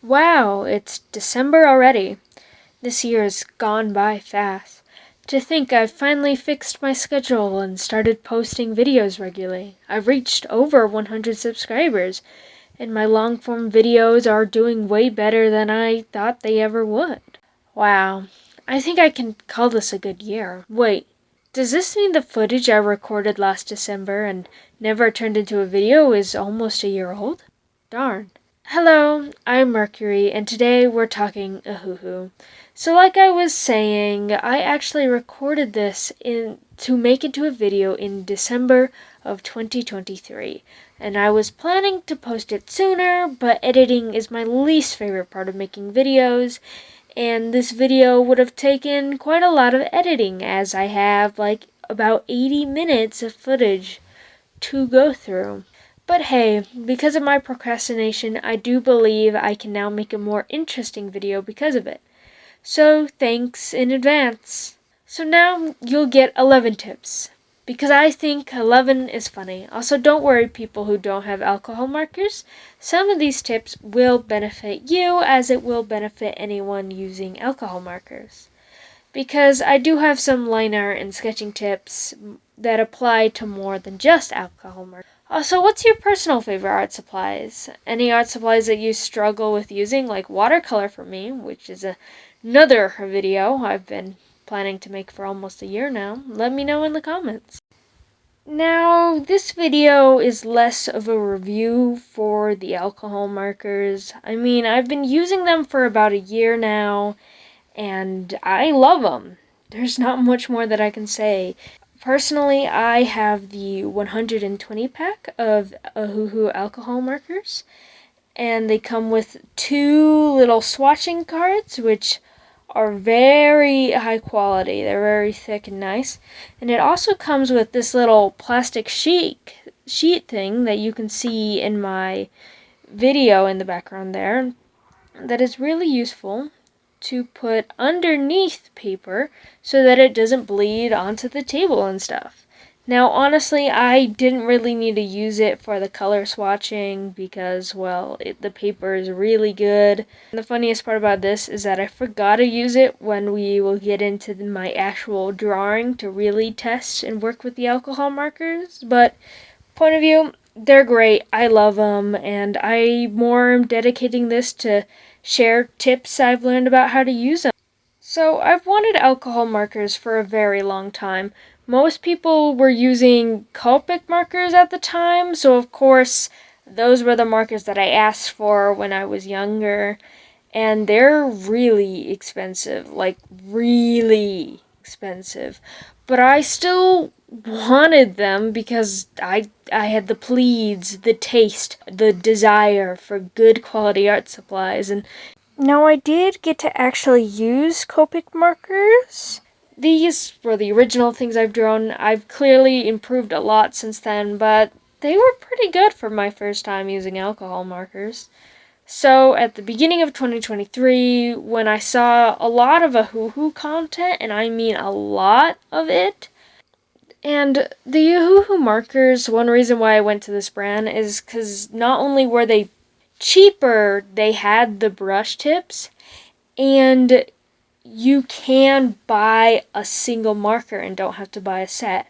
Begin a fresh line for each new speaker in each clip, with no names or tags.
Wow, it's December already. This year's gone by fast. To think I've finally fixed my schedule and started posting videos regularly. I've reached over 100 subscribers, and my long form videos are doing way better than I thought they ever would. Wow, I think I can call this a good year. Wait, does this mean the footage I recorded last December and never turned into a video is almost a year old? Darn. Hello, I'm Mercury, and today we're talking Ohuhu. So like I was saying, I actually recorded this to make into a video in December of 2023, and I was planning to post it sooner, but editing is my least favorite part of making videos, and this video would have taken quite a lot of editing, as I have like about 80 minutes of footage to go through. But hey, because of my procrastination, I do believe I can now make a more interesting video because of it. So thanks in advance. So now you'll get 11 tips, because I think 11 is funny. Also, don't worry, people who don't have alcohol markers. Some of these tips will benefit you as it will benefit anyone using alcohol markers. Because I do have some line art and sketching tips that apply to more than just alcohol markers. Also, what's your personal favorite art supplies? Any art supplies that you struggle with using, like watercolor for me, which is another video I've been planning to make for almost a year now. Let me know in the comments. Now, this video is less of a review for the alcohol markers. I mean, I've been using them for about a year now, and I love them. There's not much more that I can say. Personally, I have the 120 pack of Ohuhu alcohol markers, and they come with two little swatching cards, which are very high quality. They're very thick and nice. And it also comes with this little plastic sheet thing that you can see in my video in the background there, that is really useful to put underneath paper so that it doesn't bleed onto the table and stuff. Now, honestly, I didn't really need to use it for the color swatching because, well, the paper is really good. And the funniest part about this is that I forgot to use it when we will get into my actual drawing to really test and work with the alcohol markers. But, point of view, they're great. I love them, and I more am dedicating this to share tips I've learned about how to use them. So I've wanted alcohol markers for a very long time. Most people were using Copic markers at the time, so of course those were the markers that I asked for when I was younger, and they're really expensive, like really expensive. But I still wanted them because I had the pleads, the taste, the desire for good quality art supplies. And now I did get to actually use Copic markers. These were the original things I've drawn. I've clearly improved a lot since then, but they were pretty good for my first time using alcohol markers. So at the beginning of 2023, when I saw a lot of Ohuhu content, and I mean a lot of it, and the Ohuhu markers, one reason why I went to this brand is because not only were they cheaper, they had the brush tips, and you can buy a single marker and don't have to buy a set.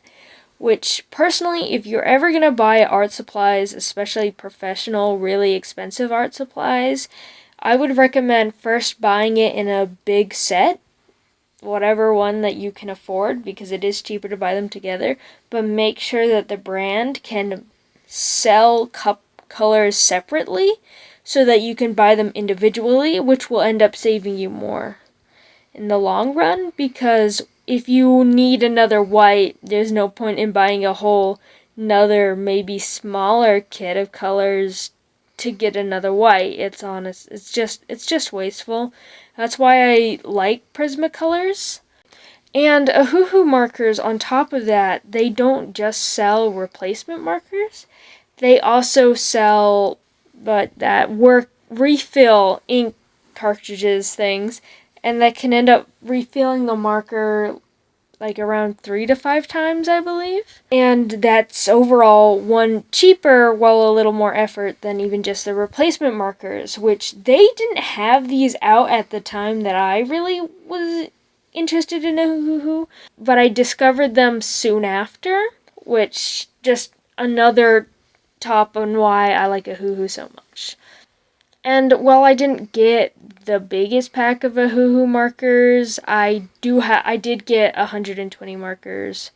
Which, personally, if you're ever going to buy art supplies, especially professional, really expensive art supplies, I would recommend first buying it in a big set, whatever one that you can afford, because it is cheaper to buy them together, but make sure that the brand can sell cup colors separately so that you can buy them individually, which will end up saving you more in the long run, because if you need another white, there's no point in buying a whole another maybe smaller kit of colors to get another white. It's just wasteful. That's why I like Prismacolors. And Ohuhu markers, on top of that, they don't just sell replacement markers. They also sell refill ink cartridges things, and that can end up refilling the marker like around 3 to 5 times, I believe. And that's overall one cheaper, while a little more effort than even just the replacement markers, which they didn't have these out at the time that I really was interested in Ohuhu, but I discovered them soon after, which just another top on why I like Ohuhu so much. And while I didn't get the biggest pack of Ohuhu markers, I did get 120 markers,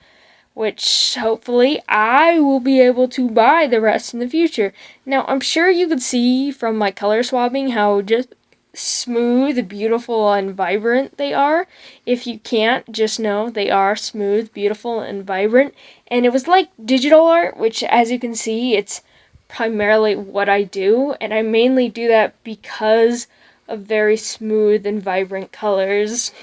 which hopefully I will be able to buy the rest in the future. Now, I'm sure you could see from my color swabbing how just smooth, beautiful, and vibrant they are. If you can't, just know they are smooth, beautiful, and vibrant. And it was like digital art, which, as you can see, it's primarily what I do, and I mainly do that because of very smooth and vibrant colors.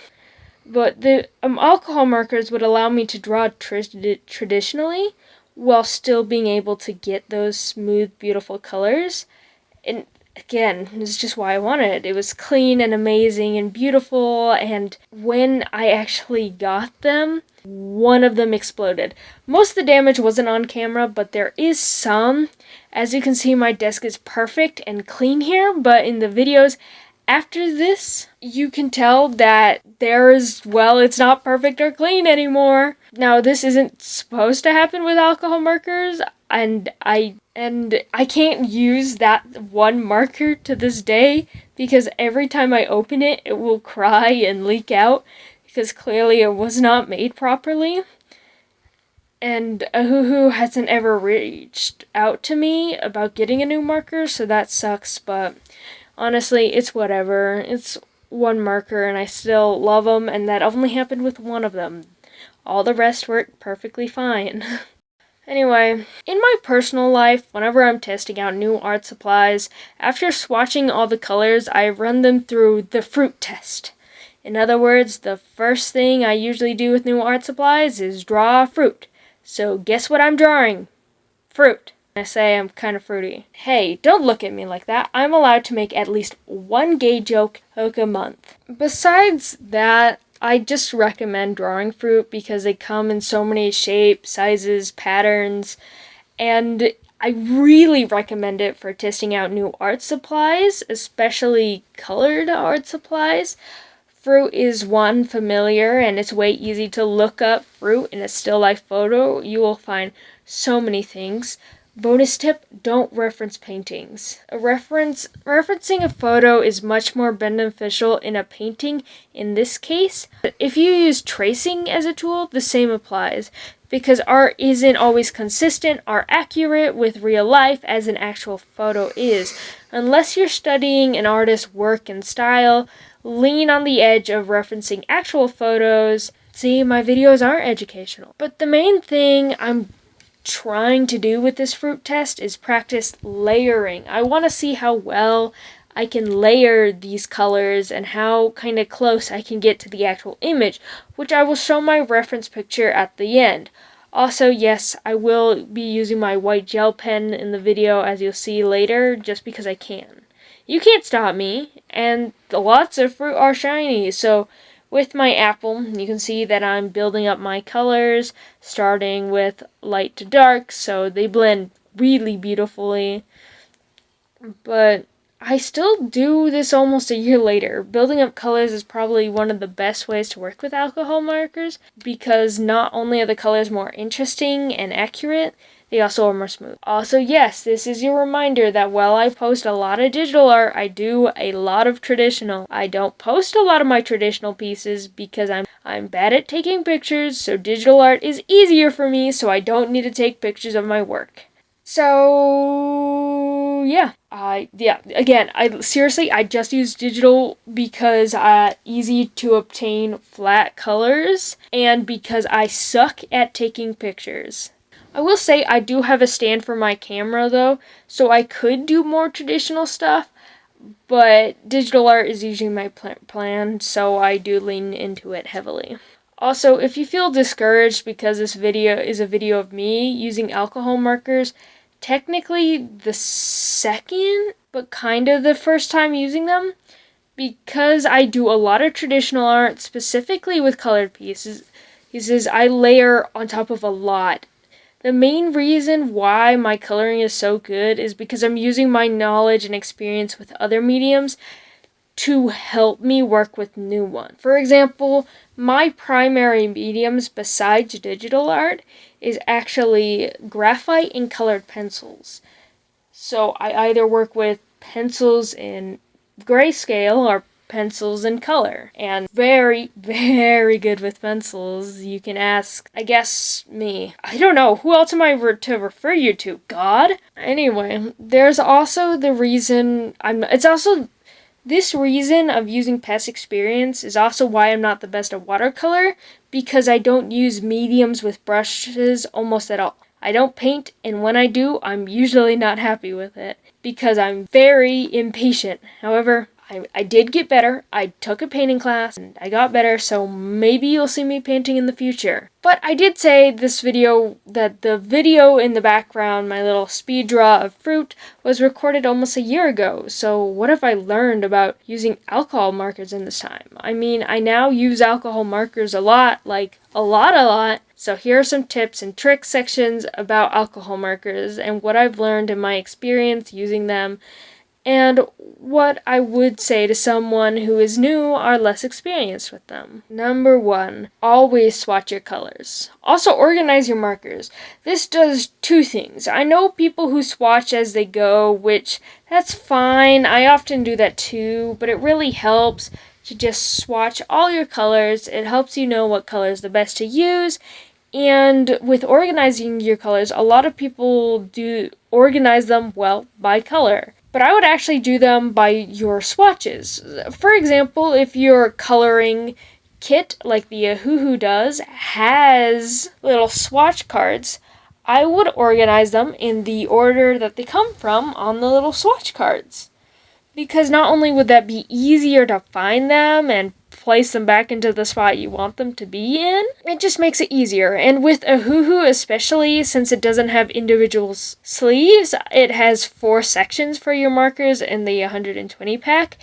But the alcohol markers would allow me to draw traditionally while still being able to get those smooth, beautiful colors. And again, this is just why I wanted it. It was clean and amazing and beautiful, and when I actually got them, one of them exploded. Most of the damage wasn't on camera, but there is some. As you can see, my desk is perfect and clean here, but in the videos after this, you can tell that it's not perfect or clean anymore. Now, this isn't supposed to happen with alcohol markers, and I can't use that one marker to this day because every time I open it, it will cry and leak out because clearly it was not made properly. And Ohuhu hasn't ever reached out to me about getting a new marker, so that sucks, but honestly, it's whatever. It's one marker, and I still love them, and that only happened with one of them. All the rest worked perfectly fine. Anyway, in my personal life, whenever I'm testing out new art supplies, after swatching all the colors, I run them through the fruit test. In other words, the first thing I usually do with new art supplies is draw fruit. So guess what I'm drawing? Fruit. I say I'm kind of fruity. Hey, don't look at me like that. I'm allowed to make at least one gay joke a month. Besides that, I just recommend drawing fruit because they come in so many shapes, sizes, patterns, and I really recommend it for testing out new art supplies, especially colored art supplies. Fruit is one, familiar, and it's way easy to look up fruit in a still life photo. You will find so many things. Bonus tip, don't reference paintings. Referencing a photo is much more beneficial in a painting in this case. If you use tracing as a tool, the same applies, because art isn't always consistent or accurate with real life as an actual photo is. Unless you're studying an artist's work and style, lean on the edge of referencing actual photos. See, my videos aren't educational. But the main thing I'm trying to do with this fruit test is practice layering. I want to see how well I can layer these colors and how kind of close I can get to the actual image, which I will show my reference picture at the end. Also, yes, I will be using my white gel pen in the video, as you'll see later, just because I can. You can't stop me, and lots of fruit are shiny, so with my apple, you can see that I'm building up my colors, starting with light to dark, so they blend really beautifully. But I still do this almost a year later. Building up colors is probably one of the best ways to work with alcohol markers, because not only are the colors more interesting and accurate, they also are more smooth. Also, yes, this is your reminder that while I post a lot of digital art, I do a lot of traditional. I don't post a lot of my traditional pieces because I'm bad at taking pictures, so digital art is easier for me, so I don't need to take pictures of my work. So, yeah. Again, I just use digital because easy to obtain flat colors and because I suck at taking pictures. I will say I do have a stand for my camera though, so I could do more traditional stuff, but digital art is usually my plan, so I do lean into it heavily. Also, if you feel discouraged because this video is a video of me using alcohol markers, technically the second, but kind of the first time using them, because I do a lot of traditional art, specifically with colored pieces, He says, I layer on top of a lot. The main reason why my coloring is so good is because I'm using my knowledge and experience with other mediums to help me work with new ones. For example, my primary mediums besides digital art is actually graphite and colored pencils. So I either work with pencils in grayscale or pencils in color. And very, very good with pencils. You can ask, I guess, me. I don't know. Who else am I to refer you to? God? Anyway, there's also the reason this reason of using past experience is also why I'm not the best at watercolor, because I don't use mediums with brushes almost at all. I don't paint, and when I do, I'm usually not happy with it, because I'm very impatient. However, I did get better. I took a painting class, and I got better, so maybe you'll see me painting in the future. But I did say that the video in the background, my little speed draw of fruit, was recorded almost a year ago. So what have I learned about using alcohol markers in this time? I mean, I now use alcohol markers a lot, like a lot. So here are some tips and tricks sections about alcohol markers and what I've learned in my experience using them, and what I would say to someone who is new or less experienced with them. Number 1, always swatch your colors. Also organize your markers. This does 2 things. I know people who swatch as they go, which that's fine. I often do that too, but it really helps to just swatch all your colors. It helps you know what color is the best to use. And with organizing your colors, a lot of people do organize them, well, by color. But I would actually do them by your swatches. For example, if your coloring kit, like the Ohuhu does, has little swatch cards, I would organize them in the order that they come from on the little swatch cards. Because not only would that be easier to find them and place them back into the spot you want them to be in, it just makes it easier. And with Ohuhu especially, since it doesn't have individual sleeves, it has 4 sections for your markers in the 120 pack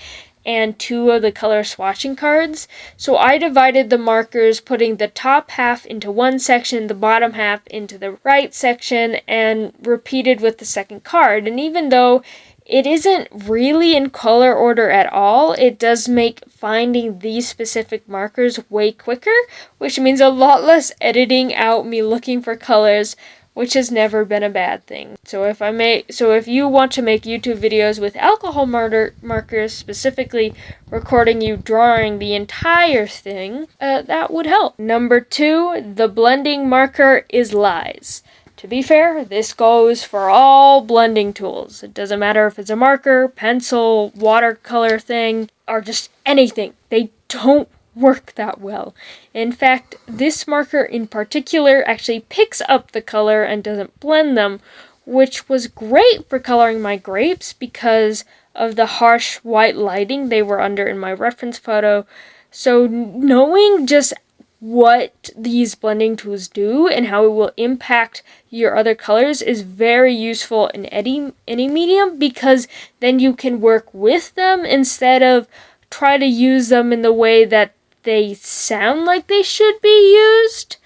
and 2 of the color swatching cards. So I divided the markers, putting the top half into one section, the bottom half into the right section, and repeated with the second card. And even though it isn't really in color order at all, it does make finding these specific markers way quicker, which means a lot less editing out me looking for colors, which has never been a bad thing. So if you want to make YouTube videos with alcohol markers, specifically recording you drawing the entire thing, that would help. Number 2, the blending marker is lies. To be fair, this goes for all blending tools. It doesn't matter if it's a marker, pencil, watercolor thing, or just anything. They don't work that well. In fact, this marker in particular actually picks up the color and doesn't blend them, which was great for coloring my grapes because of the harsh white lighting they were under in my reference photo. So knowing just what these blending tools do and how it will impact your other colors is very useful in any medium, because then you can work with them instead of try to use them in the way that they sound like they should be used,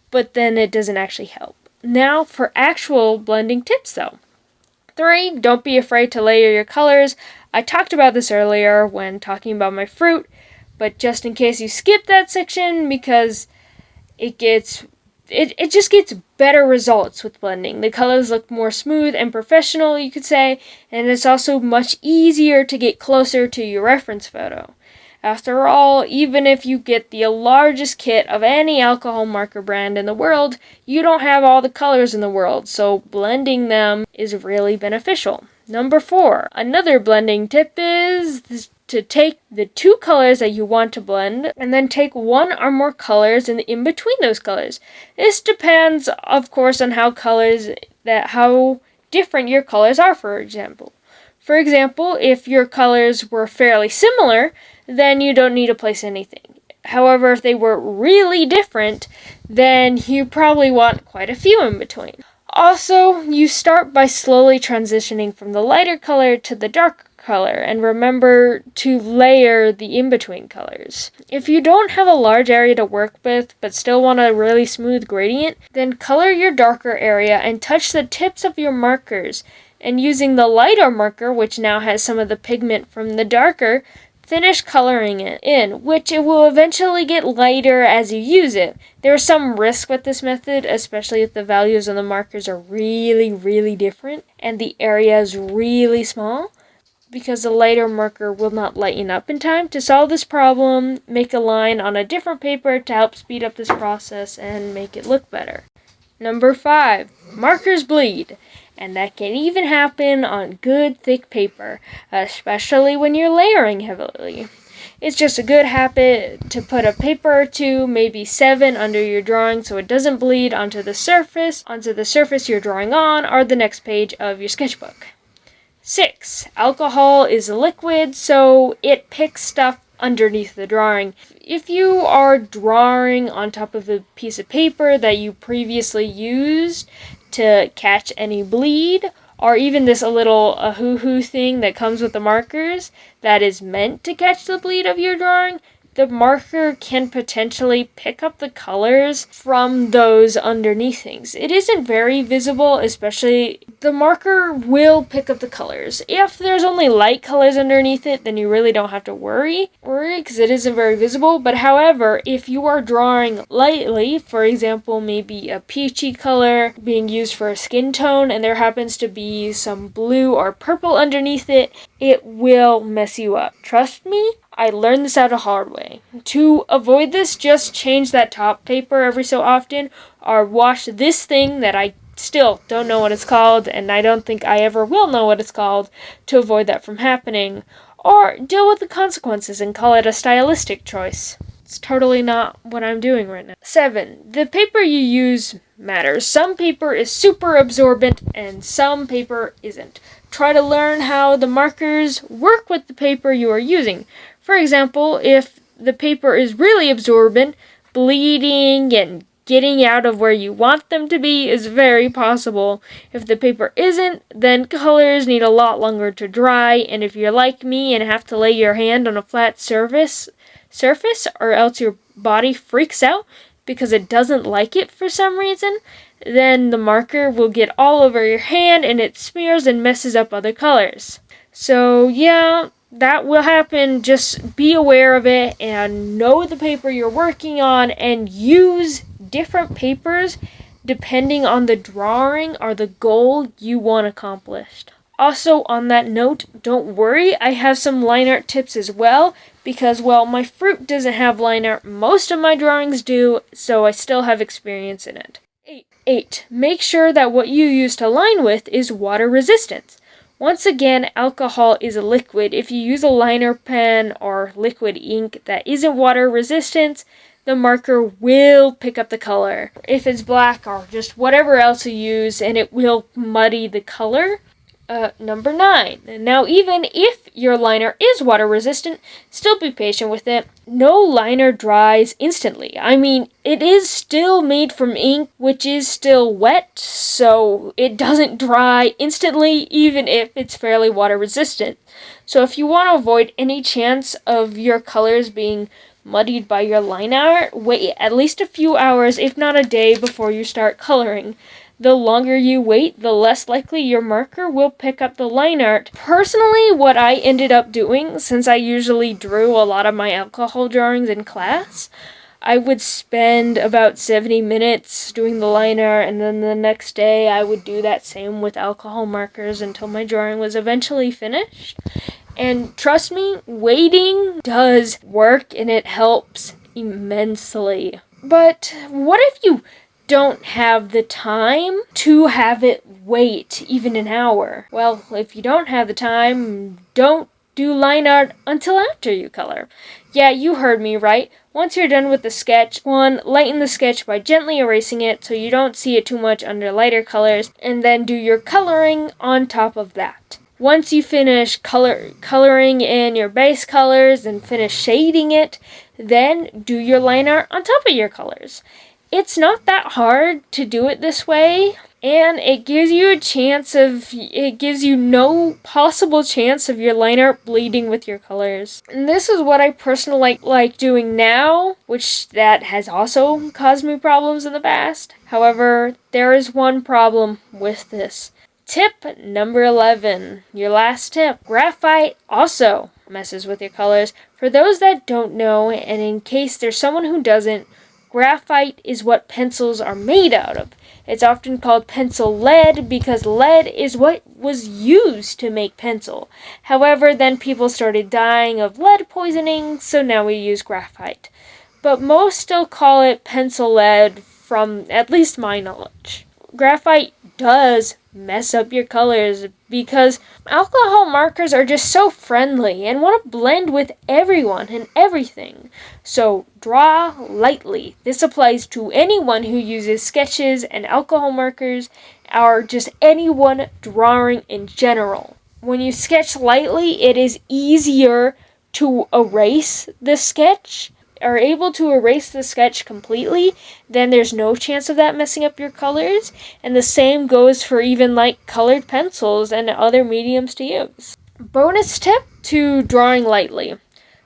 but then it doesn't actually help. Now for actual blending tips though. 3, don't be afraid to layer your colors. I talked about this earlier when talking about my fruit, but just in case you skip that section, because it just gets better results with blending. The colors look more smooth and professional, you could say, and it's also much easier to get closer to your reference photo. After all, even if you get the largest kit of any alcohol marker brand in the world, you don't have all the colors in the world, so blending them is really beneficial. Number 4, another blending tip is to take the 2 colors that you want to blend and then take 1 or more colors in between those colors. This depends, of course, on how different your colors are, for example. For example, if your colors were fairly similar, then you don't need to place anything. However, if they were really different, then you probably want quite a few in between. Also, you start by slowly transitioning from the lighter color to the darker color and remember to layer the in-between colors. If you don't have a large area to work with but still want a really smooth gradient, then color your darker area and touch the tips of your markers. And using the lighter marker, which now has some of the pigment from the darker, finish coloring it in, which it will eventually get lighter as you use it. There is some risk with this method, especially if the values on the markers are really, really different and the area is really small, because the lighter marker will not lighten up in time. To solve this problem, make a line on a different paper to help speed up this process and make it look better. Number 5, markers bleed. And that can even happen on good thick paper, especially when you're layering heavily. It's just a good habit to put a paper or 2, maybe 7, under your drawing so it doesn't bleed onto the surface you're drawing on or the next page of your sketchbook. 6, alcohol is a liquid, so it picks stuff underneath the drawing. If you are drawing on top of a piece of paper that you previously used to catch any bleed, or even this little Ohuhu thing that comes with the markers that is meant to catch the bleed of your drawing, the marker can potentially pick up the colors from those underneath things. It isn't very visible, especially the marker will pick up the colors. If there's only light colors underneath it, then you really don't have to worry because it isn't very visible. But however, if you are drawing lightly, for example, maybe a peachy color being used for a skin tone, and there happens to be some blue or purple underneath it, it will mess you up. Trust me, I learned this out a hard way. To avoid this, just change that top paper every so often, or wash this thing that I still don't know what it's called, and I don't think I ever will know what it's called, to avoid that from happening. Or deal with the consequences and call it a stylistic choice. It's totally not what I'm doing right now. 7, the paper you use matters. Some paper is super absorbent and some paper isn't. Try to learn how the markers work with the paper you are using. For example, if the paper is really absorbent, bleeding and getting out of where you want them to be is very possible. If the paper isn't, then colors need a lot longer to dry, and if you're like me and have to lay your hand on a flat surface, or else your body freaks out because it doesn't like it for some reason, then the marker will get all over your hand and it smears and messes up other colors. So yeah, that will happen. Just be aware of it and know the paper you're working on and use different papers depending on the drawing or the goal you want accomplished. Also, on that note, don't worry, I have some line art tips as well, because, well, my fruit doesn't have line art, most of my drawings do, so I still have experience in it. 8. Make sure that what you use to line with is water resistant. Once again, alcohol is a liquid. If you use a liner pen or liquid ink that isn't water resistant, the marker will pick up the color. If it's black or just whatever else you use, and it will muddy the color. Number 9. Now, even if your liner is water resistant, still be patient with it. No liner dries instantly. I mean, it is still made from ink, which is still wet, so it doesn't dry instantly, even if it's fairly water resistant. So if you want to avoid any chance of your colors being muddied by your line art, wait at least a few hours, if not a day, before you start coloring. The longer you wait, the less likely your marker will pick up the line art. Personally, what I ended up doing, since I usually drew a lot of my alcohol drawings in class, I would spend about 70 minutes doing the line art, and then the next day I would do that same with alcohol markers until my drawing was eventually finished. And trust me, waiting does work and it helps immensely. But what if you don't have the time to have it wait even an hour? Well, if you don't have the time, don't do line art until after you color. Yeah, you heard me right. Once you're done with the sketch, 1, lighten the sketch by gently erasing it so you don't see it too much under lighter colors, and then do your coloring on top of that. Once you finish coloring in your base colors and finish shading it, then do your line art on top of your colors. It's not that hard to do it this way, And it gives you no possible chance of your liner bleeding with your colors. And this is what I personally like doing now, which that has also caused me problems in the past. However, there is one problem with this. Tip number 11, your last tip. Graphite also messes with your colors. For those that don't know, and in case there's someone who doesn't, graphite is what pencils are made out of. It's often called pencil lead because lead is what was used to make pencil. However, then people started dying of lead poisoning, so now we use graphite. But most still call it pencil lead from at least my knowledge. Graphite does mess up your colors because alcohol markers are just so friendly and want to blend with everyone and everything. So draw lightly. This applies to anyone who uses sketches and alcohol markers or just anyone drawing in general. When you sketch lightly, it is easier to erase the sketch. Are able to erase the sketch completely, then there's no chance of that messing up your colors. And the same goes for even like colored pencils and other mediums to use. Bonus tip to drawing lightly.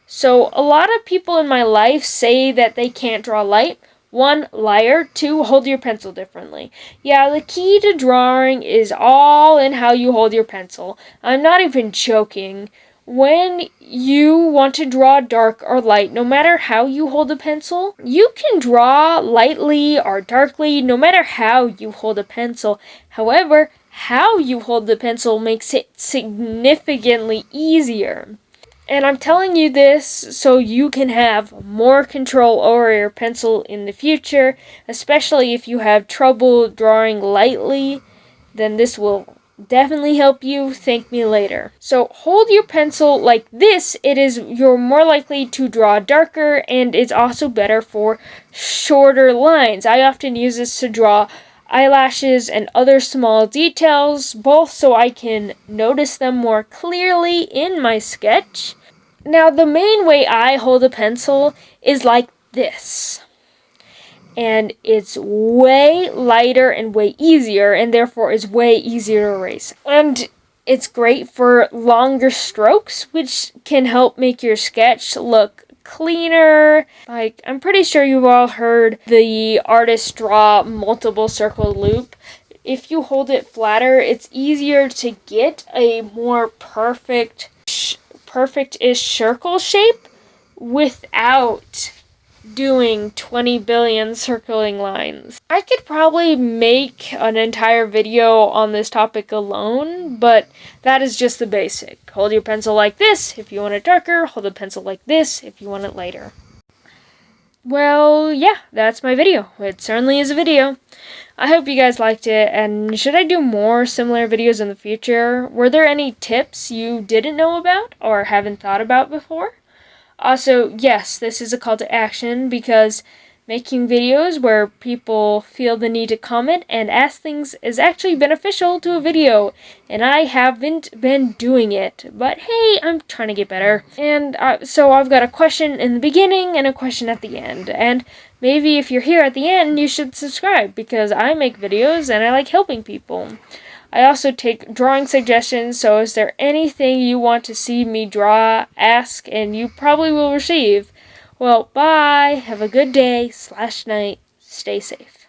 So a lot of people in my life say that they can't draw light. 1, liar. 2, hold your pencil differently. Yeah, the key to drawing is all in how you hold your pencil. I'm not even joking. When you want to draw dark or light, no matter how you hold a pencil, you can draw lightly or darkly no matter how you hold a pencil. However, how you hold the pencil makes it significantly easier. And I'm telling you this so you can have more control over your pencil in the future, especially if you have trouble drawing lightly, then this will definitely help you. Thank me later. So hold your pencil like this. You're more likely to draw darker, and it's also better for shorter lines. I often use this to draw eyelashes and other small details, both so I can notice them more clearly in my sketch. Now, the main way I hold a pencil is like this. And it's way lighter and way easier, and therefore is way easier to erase. And it's great for longer strokes, which can help make your sketch look cleaner. Like, I'm pretty sure you've all heard the artist draw multiple circle loop. If you hold it flatter, it's easier to get a more perfect-ish circle shape without doing 20 billion circling lines. I could probably make an entire video on this topic alone, but that is just the basic. Hold your pencil like this if you want it darker, hold the pencil like this if you want it lighter. Well, yeah, that's my video. It certainly is a video. I hope you guys liked it, and should I do more similar videos in the future? Were there any tips you didn't know about or haven't thought about before? Also, yes, this is a call to action because making videos where people feel the need to comment and ask things is actually beneficial to a video, and I haven't been doing it, but hey, I'm trying to get better. And so I've got a question in the beginning and a question at the end, and maybe if you're here at the end, you should subscribe because I make videos and I like helping people. I also take drawing suggestions, so is there anything you want to see me draw, ask, and you probably will receive. Well, bye, have a good day/night, stay safe.